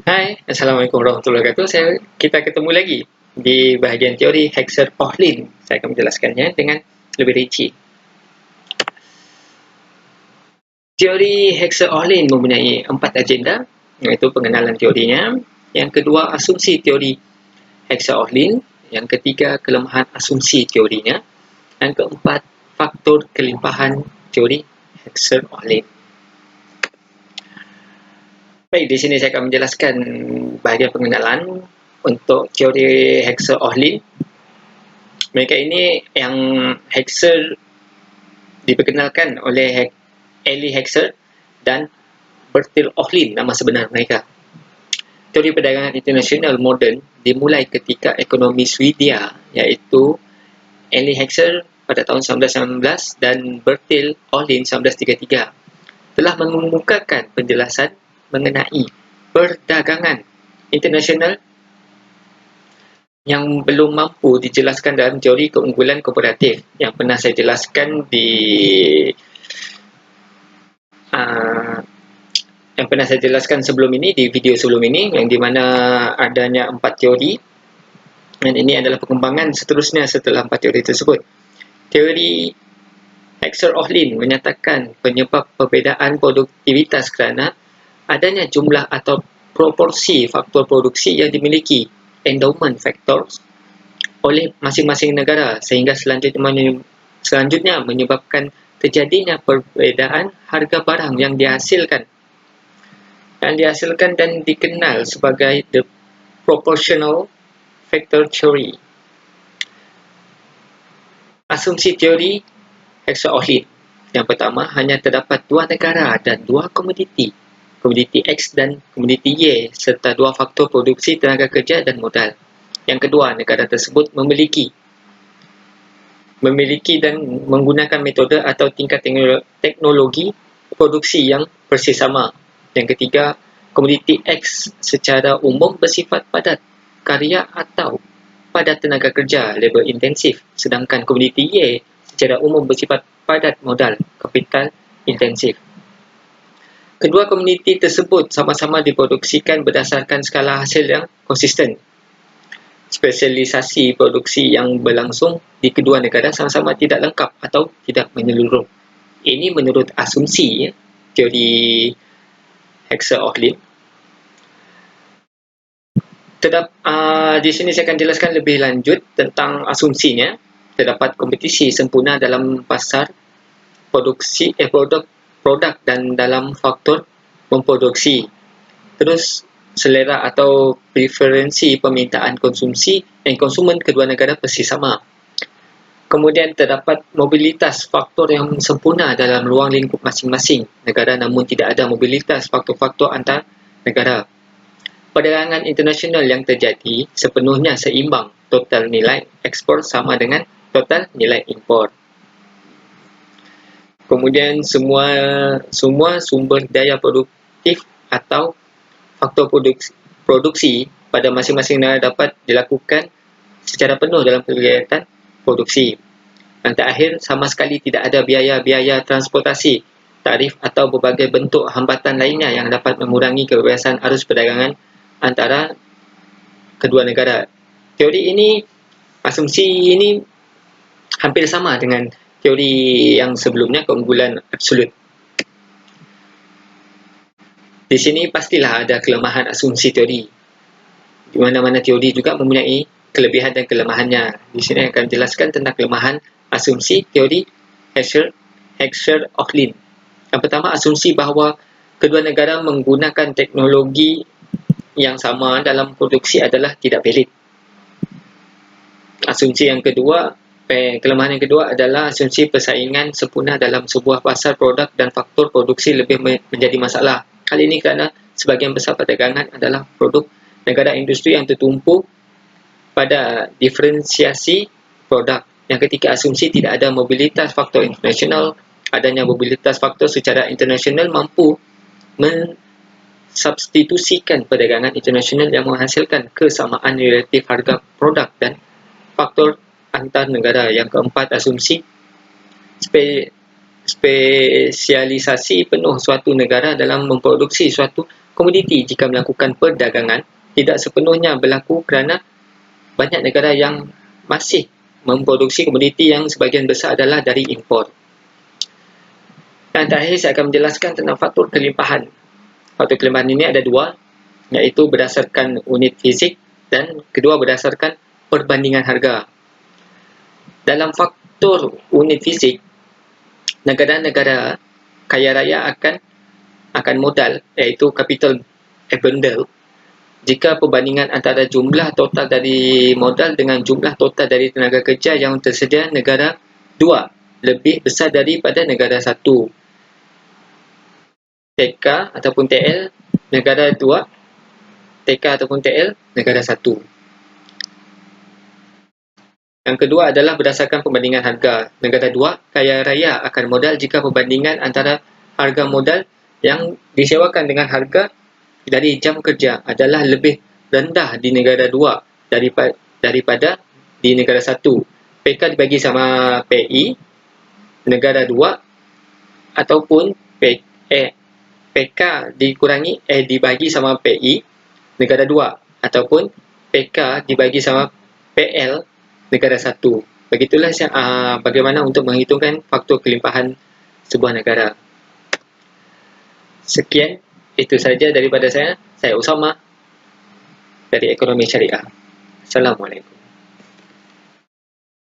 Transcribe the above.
Hai, Assalamualaikum warahmatullahi wabarakatuh. Kita ketemu lagi di bahagian teori Hexer-Ohlin. Saya akan menjelaskannya dengan lebih rinci. Teori Hexer-Ohlin mempunyai 4 agenda, iaitu pengenalan teorinya. Yang kedua, asumsi teori Hexer-Ohlin. Yang ketiga, kelemahan asumsi teorinya. Yang keempat, faktor kelimpahan teori Hexer-Ohlin. Baik, di sini saya akan menjelaskan bahagian pengenalan untuk teori Hexer-Ohlin. Mereka ini yang Hexer diperkenalkan oleh Elie Hexer dan Bertil Ohlin, nama sebenar mereka. Teori perdagangan internasional moden dimulai ketika ekonomi Swedia, iaitu Elie Hexer pada tahun 1919 dan Bertil Ohlin 1933, telah mengemukakan penjelasan mengenai perdagangan internasional yang belum mampu dijelaskan dalam teori keunggulan komparatif yang pernah saya jelaskan sebelum ini, di video sebelum ini, yang di mana adanya 4 teori, dan ini adalah perkembangan seterusnya setelah 4 teori tersebut. Teori Hexer-Ohlin menyatakan penyebab perbezaan produktivitas kerana adanya jumlah atau proporsi faktor produksi yang dimiliki endowment factors oleh masing-masing negara, sehingga selanjutnya menyebabkan terjadinya perbezaan harga barang yang dihasilkan dan dikenal sebagai the proportional factor theory. Asumsi teori Hexer-Ohlin. Yang pertama, hanya terdapat 2 negara dan 2 komoditi X dan komoditi Y, serta 2 faktor produksi tenaga kerja dan modal. Yang kedua, negara tersebut memiliki dan menggunakan metode atau tingkat teknologi produksi yang persis sama. Yang ketiga, komoditi X secara umum bersifat padat karya atau padat tenaga kerja labor intensif, sedangkan komoditi Y secara umum bersifat padat modal kapital intensif. Kedua komoditi tersebut sama-sama diproduksikan berdasarkan skala hasil yang konsisten. Spesialisasi produksi yang berlangsung di kedua negara sama-sama tidak lengkap atau tidak menyeluruh. Ini menurut asumsi teori Hexer-Ohlin. Di sini saya akan jelaskan lebih lanjut tentang asumsinya. Terdapat kompetisi sempurna dalam pasar produksi produk dan dalam faktor memproduksi. Terus selera atau preferensi permintaan konsumsi dan konsumen kedua negara persis sama. Kemudian terdapat mobilitas faktor yang sempurna dalam ruang lingkup masing-masing negara, namun tidak ada mobilitas faktor-faktor antar negara. Perdagangan internasional yang terjadi sepenuhnya seimbang. Total nilai ekspor sama dengan total nilai impor. Kemudian semua sumber daya produktif atau faktor produksi pada masing-masing negara dapat dilakukan secara penuh dalam kegiatan produksi. Dan terakhir, sama sekali tidak ada biaya-biaya transportasi, tarif atau berbagai bentuk hambatan lainnya yang dapat mengurangi kebebasan arus perdagangan antara kedua negara. Asumsi ini hampir sama dengan teori yang sebelumnya, keunggulan absolut. Di sini pastilah ada kelemahan asumsi teori. Di mana-mana teori juga mempunyai kelebihan dan kelemahannya. Di sini akan jelaskan tentang kelemahan asumsi teori Hexer-Ohlin. Yang pertama, asumsi bahawa kedua negara menggunakan teknologi yang sama dalam produksi adalah tidak valid. Kelemahan yang kedua adalah asumsi persaingan sempurna dalam sebuah pasar produk dan faktor produksi lebih menjadi masalah. Hal ini kerana sebahagian besar perdagangan adalah produk negara industri yang tertumpu pada diferensiasi produk. Yang ketiga, asumsi tidak ada mobilitas faktor internasional. Adanya mobilitas faktor secara internasional mampu mensubstitusikan perdagangan internasional yang menghasilkan kesamaan relatif harga produk dan faktor antar negara. Yang keempat, asumsi spesialisasi penuh suatu negara dalam memproduksi suatu komoditi jika melakukan perdagangan tidak sepenuhnya berlaku kerana banyak negara yang masih memproduksi komoditi yang sebahagian besar adalah dari impor. Dan terakhir saya akan menjelaskan tentang faktor kelimpahan. Faktor kelimpahan ini ada dua, iaitu berdasarkan unit fizik dan kedua berdasarkan perbandingan harga. Dalam faktor unit fizik, negara-negara kaya raya akan modal, iaitu capital abundant, jika perbandingan antara jumlah total dari modal dengan jumlah total dari tenaga kerja yang tersedia negara 2 lebih besar daripada negara 1. TK ataupun TL negara 2, TK ataupun TL negara 1. Yang kedua adalah berdasarkan perbandingan harga. Negara 2 kaya raya akan modal jika perbandingan antara harga modal yang disewakan dengan harga dari jam kerja adalah lebih rendah di negara 2 daripada di negara 1. PK dibagi sama PI negara 2 ataupun PK dikurangi dibagi sama PI negara 2 ataupun PK dibagi sama PL negara 1. Begitulah bagaimana untuk menghitungkan faktor kelimpahan sebuah negara. Sekian, itu saja daripada saya. Saya Usama dari Ekonomi Syariah. Assalamualaikum.